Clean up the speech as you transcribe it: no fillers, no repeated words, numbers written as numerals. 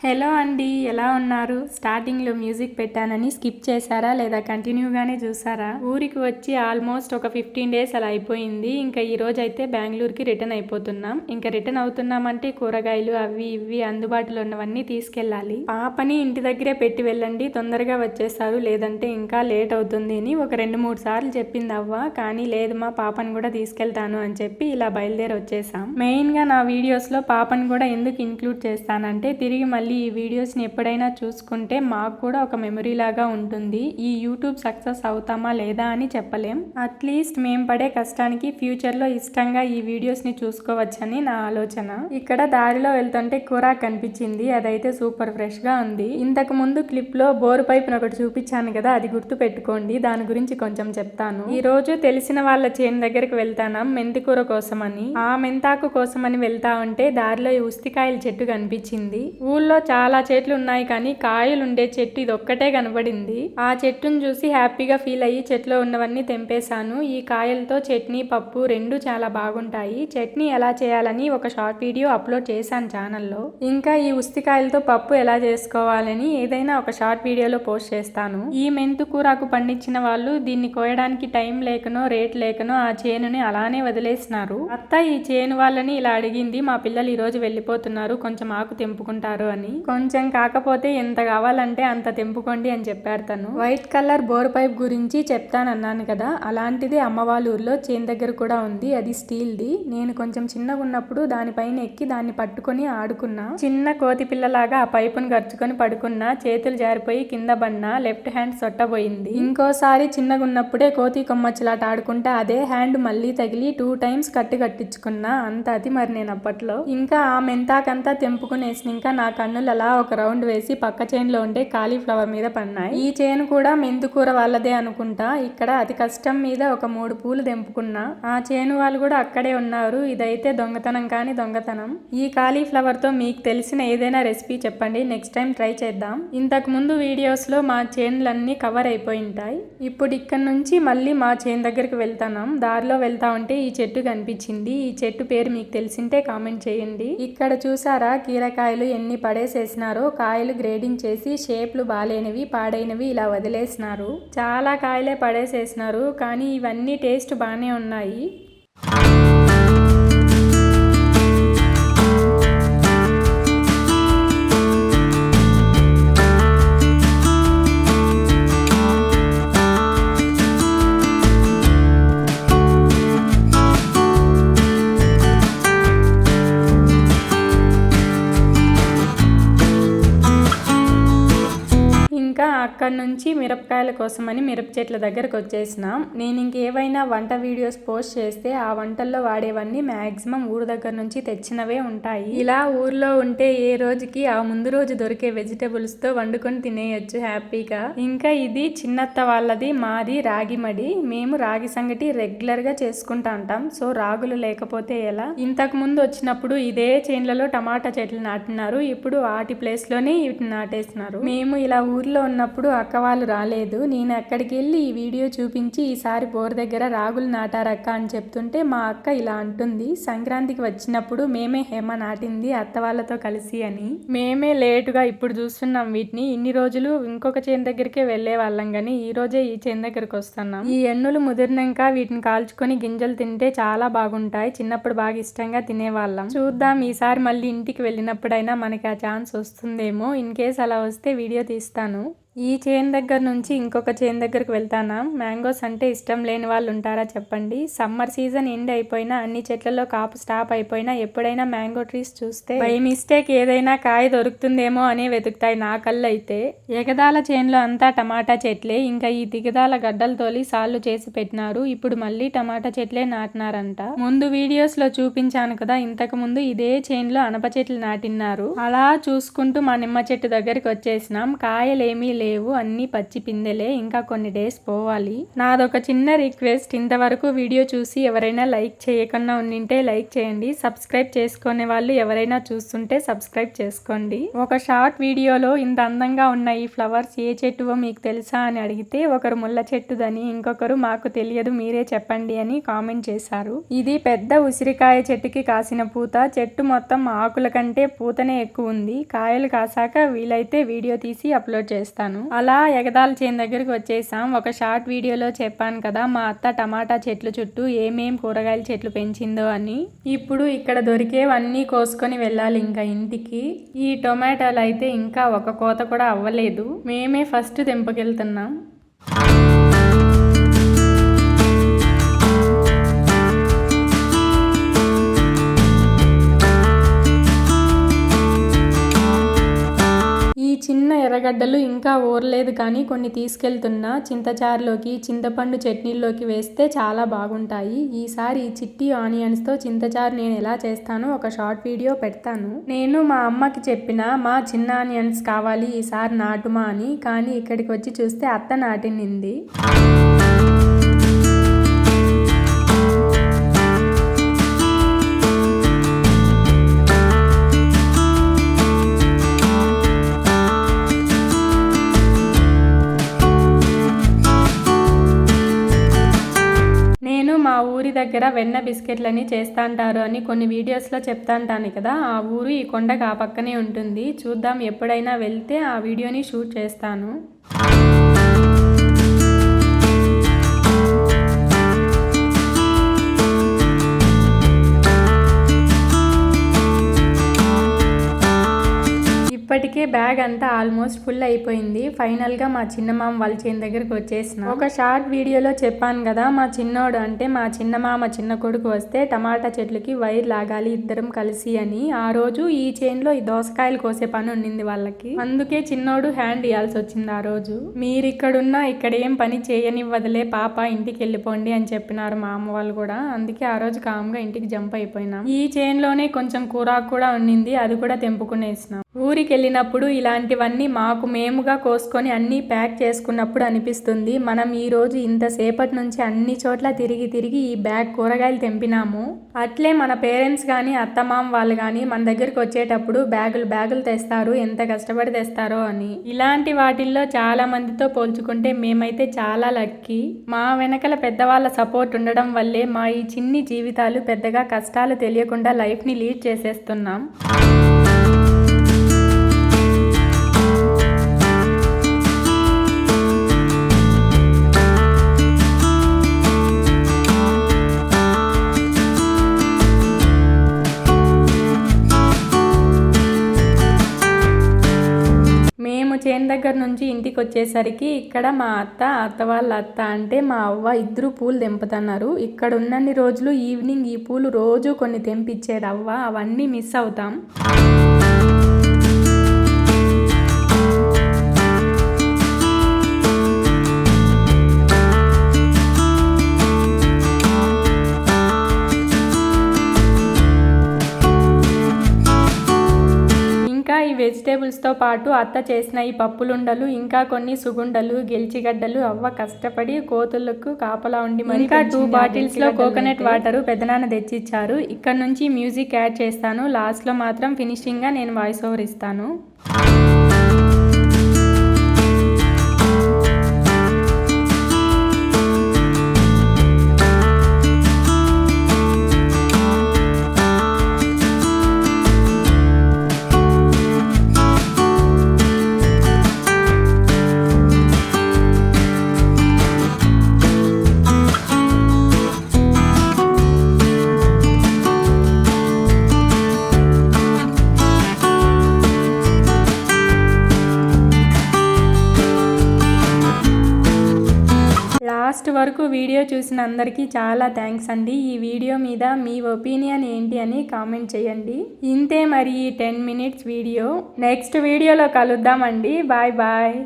Hello అండి, ఎలా ఉన్నారు? స్టార్టింగ్లో మ్యూజిక్ పెట్టానని స్కిప్ చేశారా లేదా కంటిన్యూగానే చూసారా? ఊరికి వచ్చి ఆల్మోస్ట్ ఒక 15 డేస్ అలా అయిపోయింది. ఇంకా ఈ రోజు అయితే బెంగళూరుకి రిటర్న్ అయిపోతున్నాం. ఇంకా రిటర్న్ అవుతున్నామంటే కూరగాయలు అవి ఇవి అందుబాటులో ఉన్నవన్నీ తీసుకెళ్ళాలి. పాపని ఇంటి దగ్గరే పెట్టి వెళ్ళండి, తొందరగా వచ్చేస్తారు, లేదంటే ఇంకా లేట్ అవుతుంది అని ఒక 2-3 సార్లు చెప్పింది అవ్వ. కానీ లేదు, మా పాపని కూడా తీసుకెళ్తాను అని చెప్పి ఇలా బయలుదేరి వచ్చేసాం. మెయిన్ గా నా వీడియోస్ లో పాపని కూడా ఎందుకు ఇంక్లూడ్ చేస్తానంటే తిరిగి మళ్ళీ ఈ వీడియోస్ని ఎప్పుడైనా చూసుకుంటే మాకు కూడా ఒక మెమరీ లాగా ఉంటుంది. ఈ యూట్యూబ్ సక్సెస్ అవుతామా లేదా అని చెప్పలేం. అట్లీస్ట్ మేము పడే కష్టానికి ఫ్యూచర్లో ఇష్టంగా ఈ వీడియోస్ని చూసుకోవచ్చని నా ఆలోచన. ఇక్కడ దారిలో వెళ్తుంటే కూర కనిపించింది, అదైతే సూపర్ ఫ్రెష్గా ఉంది. ఇంతకు ముందు క్లిప్లో బోరు పైపును ఒకటి చూపించాను కదా, అది గుర్తు పెట్టుకోండి, దాని గురించి కొంచెం చెప్తాను. ఈ రోజు తెలిసిన వాళ్ళ చేను దగ్గరికి వెళ్తాను మెంతికూర కోసమని. ఆ మెంతాకు కోసమని వెళ్తా ఉంటే దారిలో ఈ ఉస్తికాయల చెట్టు కనిపించింది. ఊళ్ళో చాలా చెట్లు ఉన్నాయి కానీ కాయలు ఉండే చెట్టు ఇది ఒక్కటే కనబడింది. ఆ చెట్టును చూసి హ్యాపీగా ఫీల్ అయ్యి చెట్లో ఉన్నవన్నీ తెంపేశాను. ఈ కాయలతో చట్నీ పప్పు రెండు చాలా బాగుంటాయి. చట్నీ ఎలా చేయాలని ఒక షార్ట్ వీడియో అప్లోడ్ చేశాను ఛానల్లో. ఇంకా ఈ ఉస్తికాయలతో పప్పు ఎలా చేసుకోవాలని ఏదైనా ఒక షార్ట్ వీడియోలో పోస్ట్ చేస్తాను. ఈ మెంతుకూరకు పండించిన వాళ్ళు దీన్ని కోయడానికి టైం లేకనో రేట్ లేకనో ఆ చేనుని అలానే వదిలేసినారు. అత్త ఈ చేను వాళ్ళని ఇలా అడిగింది, మా పిల్లలు ఈ రోజు వెళ్ళిపోతున్నారు, కొంచెం ఆకు తెంపుకుంటారు అని. కొంచెం కాకపోతే ఎంత కావాలంటే అంత తెంపుకోండి అని చెప్పారు తను. వైట్ కలర్ బోర్ పైప్ గురించి చెప్తానన్నాను కదా, అలాంటిది అమ్మ వాళ్ళ ఊర్లో చేను దగ్గర కూడా ఉంది. అది స్టీల్ది. నేను కొంచెం చిన్నగా ఉన్నప్పుడు దానిపైన ఎక్కి దాన్ని పట్టుకొని ఆడుకున్నా. చిన్న కోతి పిల్లలాగా ఆ పైపును గరుచుకొని పడుకున్నా. చేతులు జారిపోయి కింద పడినా, లెఫ్ట్ హ్యాండ్ సొట్టబోయింది. ఇంకోసారి చిన్నగా ఉన్నప్పుడే కోతి కొమ్మచ్చులాట ఆడుకుంటా అదే హ్యాండ్ మళ్ళీ తగిలి 2 టైమ్స్ కట్టించుకున్నా. అంత అది మరి నేను అప్పట్లో. ఇంకా ఆ మెంతాకంతా తెంపుకునేసి ఇంకా నా కన్నులు అలా ఒక రౌండ్ వేసి పక్క చేనులో ఉండే కాలీఫ్లవర్ మీద పడినాయి. ఈ చేను కూడా మెంతుకూర వాళ్ళదే అనుకుంటా. ఇక్కడ అతి కష్టం మీద ఒక 3 పూలు తెంపుకున్నా. ఆ చేను వాళ్ళు కూడా అక్కడే ఉన్నారు. ఇదైతే దొంగతనం కాని దొంగతనం. ఈ కాలీఫ్లవర్ తో మీకు తెలిసిన ఏదైనా రెసిపీ చెప్పండి, నెక్స్ట్ టైం ట్రై చేద్దాం. ఇంతకు ముందు వీడియోస్ లో మా చేనులన్నీ కవర్ అయిపోయింటాయి. ఇప్పుడు ఇక్కడ నుంచి మళ్ళీ మా చేను దగ్గరికి వెళ్తున్నాం. దారిలో వెళ్తా ఉంటే ఈ చెట్టు కనిపించింది. ఈ చెట్టు పేరు మీకు తెలిసింటే కామెంట్ చేయండి. ఇక్కడ చూసారా కీరకాయలు ఎన్ని పడేసేసినారో. కాయలు గ్రేడింగ్ చేసి షేప్లు బాలేనివి పాడైనవి ఇలా వదిలేసినారు. చాలా కాయలే పడేసేసినారు, కానీ ఇవన్నీ టేస్ట్ బాగానే ఉన్నాయి. అక్కడ నుంచి మిరపకాయల కోసమని మిరప చెట్ల దగ్గరకు వచ్చేసినాం. నేను ఇంకేవైనా వంట వీడియోస్ పోస్ట్ చేస్తే ఆ వంటల్లో వాడేవన్నీ మ్యాక్సిమం ఊరు దగ్గర నుంచి తెచ్చినవే ఉంటాయి. ఇలా ఊర్లో ఉంటే ఏ రోజుకి ఆ ముందు రోజు దొరికే వెజిటబుల్స్ తో వండుకొని తినేయచ్చు హ్యాపీగా. ఇంకా ఇది చిన్నత్త వాళ్ళది, మాది రాగి మడి. మేము రాగి సంగటి రెగ్యులర్ గా చేసుకుంటా ఉంటాం. సో రాగులు లేకపోతే ఎలా? ఇంతకు ముందు వచ్చినప్పుడు ఇదే చేన్లలో టమాటా చెట్లు నాటినారు. ఇప్పుడు వాటి ప్లేస్ లోనే వీటిని నాటేసినారు. మేము ఇలా ఊర్లో ఉన్నప్పుడు అక్క వాళ్ళు రాలేదు. నేను అక్కడికి వెళ్ళి ఈ వీడియో చూపించి ఈసారి బోర్ దగ్గర రాగులు నాటారక్క అని చెప్తుంటే మా అక్క ఇలా అంటుంది, సంక్రాంతికి వచ్చినప్పుడు మేమే హేమ నాటింది అత్త వాళ్ళతో కలిసి అని. మేమే లేటుగా ఇప్పుడు చూస్తున్నాం వీటిని. ఇన్ని రోజులు ఇంకొక చేను దగ్గరికే వెళ్లే వాళ్ళం గానీ ఈ రోజే ఈ చేను దగ్గరకు వస్తున్నాం. ఈ ఎన్నులు ముదిరినాక వీటిని కాల్చుకొని గింజలు తింటే చాలా బాగుంటాయి. చిన్నప్పుడు బాగా ఇష్టంగా తినేవాళ్ళం. చూద్దాం ఈసారి మళ్ళీ ఇంటికి వెళ్ళినప్పుడైనా మనకి ఆ ఛాన్స్ వస్తుందేమో. ఇన్ కేస్ అలా వస్తే వీడియో తీస్తాను. ఈ చేను దగ్గర నుంచి ఇంకొక చేను దగ్గరకు వెళ్తానా. మ్యాంగోస్ అంటే ఇష్టం లేని వాళ్ళు ఉంటారా చెప్పండి. సమ్మర్ సీజన్ ఎండ్ అయిపోయినా, అన్ని చెట్లలో కాపు స్టాప్ అయిపోయినా ఎప్పుడైనా మ్యాంగో ట్రీస్ చూస్తే బై మిస్టేక్ ఏదైనా కాయ దొరుకుతుందేమో అనే వెతుకుతాయి నా కళ్ళు అయితే. ఎగదాల చేనులో అంతా టమాటా చెట్లే. ఇంకా ఈ దిగదాల గడ్డలు తోలి సాళ్లు చేసి పెట్టినారు. ఇప్పుడు మళ్ళీ టమాటా చెట్లే నాటినారంట. ముందు వీడియోస్ లో చూపించాను కదా, ఇంతకు ముందు ఇదే చేనులో అనప చెట్లు నాటిన్నారు. అలా చూసుకుంటూ మా నిమ్మ చెట్టు దగ్గరికి వచ్చేసినాం. కాయలేమీ లేవు, అన్నీ పచ్చి పిందెలే, ఇంకా కొన్ని డేస్ పోవాలి. నాదొక చిన్న రిక్వెస్ట్, ఇంతవరకు వీడియో చూసి ఎవరైనా లైక్ చేయకుండా ఉండింటే లైక్ చేయండి. సబ్స్క్రైబ్ చేసుకునే వాళ్ళు ఎవరైనా చూస్తుంటే సబ్స్క్రైబ్ చేసుకోండి. ఒక షార్ట్ వీడియోలో ఇంత అందంగా ఉన్న ఈ ఫ్లవర్స్ ఏ చెట్టువో మీకు తెలుసా అని అడిగితే ఒకరు ముళ్ళ చెట్టుదని, ఇంకొకరు మాకు తెలియదు మీరే చెప్పండి అని కామెంట్ చేశారు. ఇది పెద్ద ఉసిరికాయ చెట్టుకి కాసిన పూత. చెట్టు మొత్తం ఆకుల కంటే పూతనే ఎక్కువ ఉంది. కాయలు కాసాక వీలైతే వీడియో తీసి అప్లోడ్ చేస్తాను. అలా ఎగదాల చేను దగ్గరికి వచ్చేసాం. ఒక షార్ట్ వీడియోలో చెప్పాను కదా మా అత్త టమాటా చెట్లు చుట్టూ ఏమేం కూరగాయల చెట్లు పెంచిందో అని. ఇప్పుడు ఇక్కడ దొరికేవన్నీ కోసుకొని వెళ్ళాలి ఇంకా ఇంటికి. ఈ టొమాటోలు అయితే ఇంకా ఒక కోత కూడా అవ్వలేదు. మేమే ఫస్ట్ తెంపకెళ్తున్నాం. చిన్న ఎర్రగడ్డలు ఇంకా ఊరలేదు కానీ కొన్ని తీసుకెళ్తున్నా. చింతచారులోకి, చింతపండు చట్నీల్లోకి వేస్తే చాలా బాగుంటాయి. ఈసారి ఈ చిట్టి ఆనియన్స్తో చింతచారు నేను ఎలా చేస్తానో ఒక షార్ట్ వీడియో పెడతాను. నేను మా అమ్మకి చెప్పిన మా చిన్న ఆనియన్స్ కావాలి ఈసారి నాటుమా అని, కానీ ఇక్కడికి వచ్చి చూస్తే అత్త నాటినింది. మా ఊరి దగ్గర వెన్న బిస్కెట్లని చేస్తాంటారు అని కొన్ని వీడియోస్లో చెప్తాంటాను కదా, ఆ ఊరు ఈ కొండకు ఆ పక్కనే ఉంటుంది. చూద్దాం, ఎప్పుడైనా వెళ్తే ఆ వీడియోని షూట్ చేస్తాను. ఇప్పటికే బ్యాగ్ అంతా ఆల్మోస్ట్ ఫుల్ అయిపోయింది. ఫైనల్గా మా చిన్నమామ వాళ్ళ చేను దగ్గరికి వచ్చేసిన. ఒక షార్ట్ వీడియోలో చెప్పాను కదా మా చిన్నోడు అంటే మా చిన్నమామ చిన్న కొడుకు వస్తే టమాటా చెట్లకి వైర్ లాగాలి ఇద్దరం కలిసి అని. ఆ రోజు ఈ చేనులో ఈ దోసకాయలు కోసే పని ఉండింది వాళ్ళకి, అందుకే చిన్నోడు హ్యాండ్ ఇవ్వాల్సి వచ్చింది ఆ రోజు. మీరు ఇక్కడున్నా ఇక్కడ ఏం పని చేయనివ్వదులే పాప, ఇంటికి వెళ్ళిపోండి అని చెప్పినారు మా అమ్మ వాళ్ళు కూడా. అందుకే ఆ రోజు కామ్గా ఇంటికి జంప్ అయిపోయినాం. ఈ చేనులోనే కొంచెం కూరాకు కూడా ఉండింది, అది కూడా తెంపుకునేసినాం. ఊరికి వెళ్ళినప్పుడు ఇలాంటివన్నీ మాకు మేముగా కోసుకొని అన్నీ ప్యాక్ చేసుకున్నప్పుడు అనిపిస్తుంది, మనం ఈరోజు ఇంతసేపటి నుంచి అన్ని చోట్ల తిరిగి తిరిగి ఈ బ్యాగ్ కూరగాయలు తెంపినాము. అట్లే మన పేరెంట్స్ కానీ అత్తమామ వాళ్ళు కానీ మన దగ్గరికి వచ్చేటప్పుడు బ్యాగులు తెస్తారు, ఎంత కష్టపడి తెస్తారో అని. ఇలాంటి వాటిల్లో చాలా మందితో పోల్చుకుంటే మేమైతే చాలా లక్కీ. మా వెనకల పెద్దవాళ్ళ సపోర్ట్ ఉండడం వల్లే మా ఈ చిన్ని జీవితాలు పెద్దగా కష్టాలు తెలియకుండా లైఫ్ని లీడ్ చేసేస్తున్నాం. చేను దగ్గర నుంచి ఇంటికి వచ్చేసరికి ఇక్కడ మా అత్త వాళ్ళ అత్త అంటే మా అవ్వ ఇద్దరు పూలు తెంపుతున్నారు. ఇక్కడ ఉన్నన్ని రోజులు ఈవినింగ్ ఈ పూలు రోజు కొన్ని తెంపిచ్చేది అవ్వ, అవన్నీ మిస్ అవుతాం. వెజిటేబుల్స్తో పాటు అత్త చేసిన ఈ పప్పులుండలు, ఇంకా కొన్ని సుగుండలు, గెల్చిగడ్డలు అవ్వ కష్టపడి కోతులకు కాపలా ఉండి మరి ఇంకా 2 బాటిల్స్లో కోకోనట్ వాటర్ పెద్దనాన్న తెచ్చిచ్చారు. ఇక్కడ నుంచి మ్యూజిక్ యాడ్ చేస్తాను, లాస్ట్లో మాత్రం ఫినిషింగ్గా నేను వాయిస్ ఓవర్ ఇస్తాను. లాస్ట్ వరకు వీడియో చూసిన అందరికీ చాలా థ్యాంక్స్ అండి. ఈ వీడియో మీద మీ ఒపీనియన్ ఏంటి అని కామెంట్ చేయండి. ఇంతే మరి ఈ 10 minutes వీడియో. నెక్స్ట్ వీడియోలో కలుద్దామండి. Bye bye.